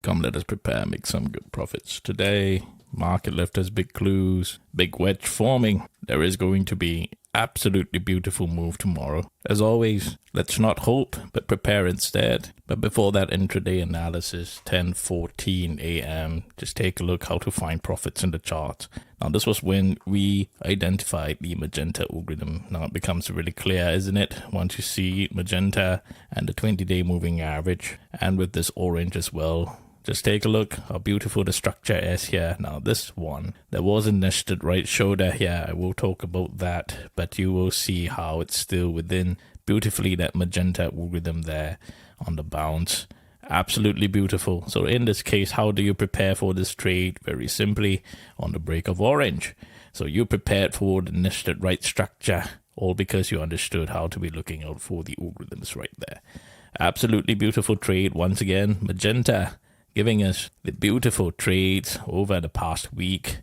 Come, let us prepare, make some good profits. Today, market left us big clues, big wedge forming. There is going to be absolutely beautiful move tomorrow. As always, let's not hope, but prepare instead. But before that intraday analysis, 10:14 a.m., just take a look how to find profits in the chart. Now, this was when we identified the Magenta algorithm. Now, it becomes really clear, isn't it? Once you see Magenta and the 20-day moving average, and with this orange as well. Just take a look how beautiful the structure is here. Now this one, there was a nested right shoulder here. I will talk about that, but you will see how it's still within beautifully that Magenta algorithm there on the bounce. Absolutely beautiful. So in this case, how do you prepare for this trade? Very simply, on the break of orange. So you prepared for the nested right structure, all because you understood how to be looking out for the algorithms right there. Absolutely beautiful trade. Once again, Magenta giving us the beautiful trades over the past week.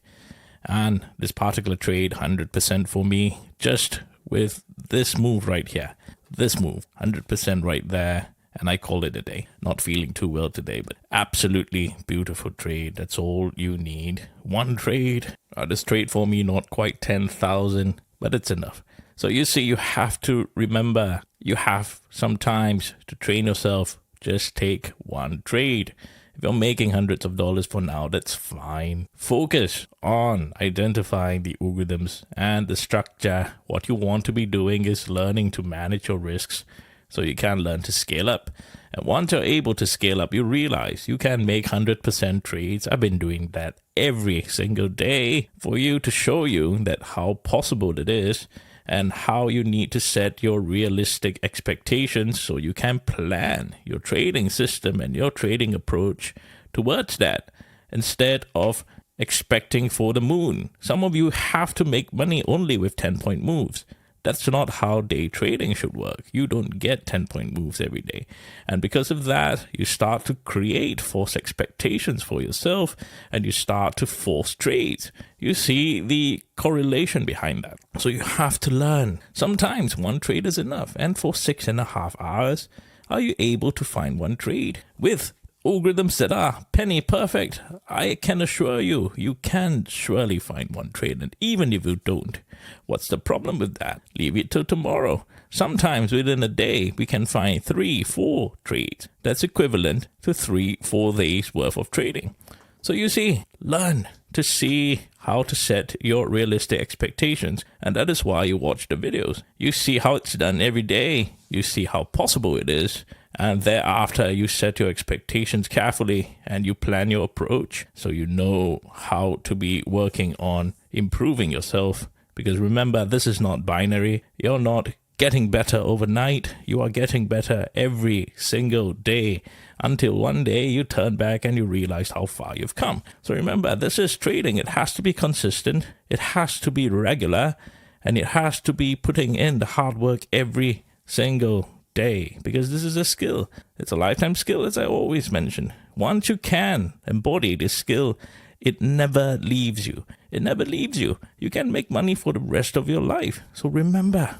And this particular trade, 100% for me, just with this move right here. This move, 100% right there. And I call it a day. Not feeling too well today, but absolutely beautiful trade. That's all you need. One trade. This trade for me, not quite 10,000, but it's enough. So you see, you have to remember, you have sometimes to train yourself. Just take one trade. If you're making hundreds of dollars for now, that's fine. Focus on identifying the algorithms and the structure. What you want to be doing is learning to manage your risks so you can learn to scale up. And once you're able to scale up, you realize you can make 100% trades. I've been doing that every single day for you to show you that how possible it is and how you need to set your realistic expectations so you can plan your trading system and your trading approach towards that instead of expecting for the moon. Some of you have to make money only with 10-point moves. That's not how day trading should work. You don't get 10-point moves every day. And because of that, you start to create false expectations for yourself and you start to force trades. You see the correlation behind that. So you have to learn. Sometimes one trade is enough. And for 6.5 hours, are you able to find one trade with algorithms that are penny perfect? I can assure you, you can surely find one trade. And even if you don't, what's the problem with that? Leave it till tomorrow. Sometimes within a day, we can find 3-4 trades. That's equivalent to 3-4 days worth of trading. So you see, learn to see how to set your realistic expectations. And that is why you watch the videos. You see how it's done every day. You see how possible it is. And thereafter, you set your expectations carefully and you plan your approach so you know how to be working on improving yourself. Because remember, this is not binary. You're not getting better overnight. You are getting better every single day until one day you turn back and you realize how far you've come. So remember, this is trading. It has to be consistent. It has to be regular. And it has to be putting in the hard work every single day, because this is a skill. It's a lifetime skill, as I always mention. Once you can embody this skill, it never leaves you. It never leaves you. You can make money for the rest of your life. So remember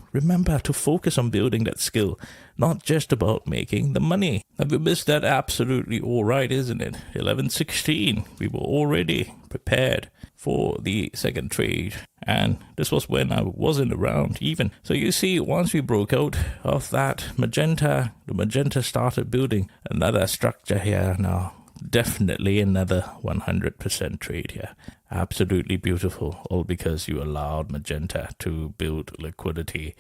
to focus on building that skill, not just about making the money. Have you missed that? Absolutely all right, isn't it? 11:16. We were already prepared for the second trade. And this was when I wasn't around even. So you see, once we broke out of that Magenta, the Magenta started building another structure here now. Definitely another 100% trade here. Absolutely beautiful, all because you allowed Magenta to build liquidity.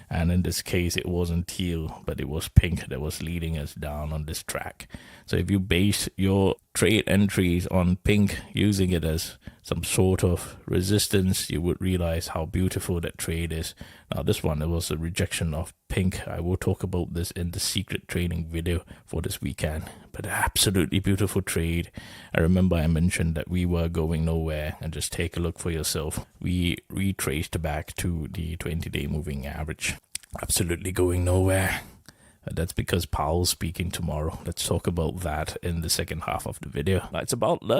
And in this case, it wasn't teal, but it was pink that was leading us down on this track. So if you base your trade entries on pink, using it as some sort of resistance, you would realize how beautiful that trade is. Now this one, it was a rejection of pink. I will talk about this in the secret trading video for this weekend. But absolutely beautiful trade. I remember I mentioned that we were going nowhere, and just take a look for yourself. We retraced back to the 20-day moving average. Absolutely going nowhere. That's because Powell's speaking tomorrow. Let's talk about that in the second half of the video. It's about love.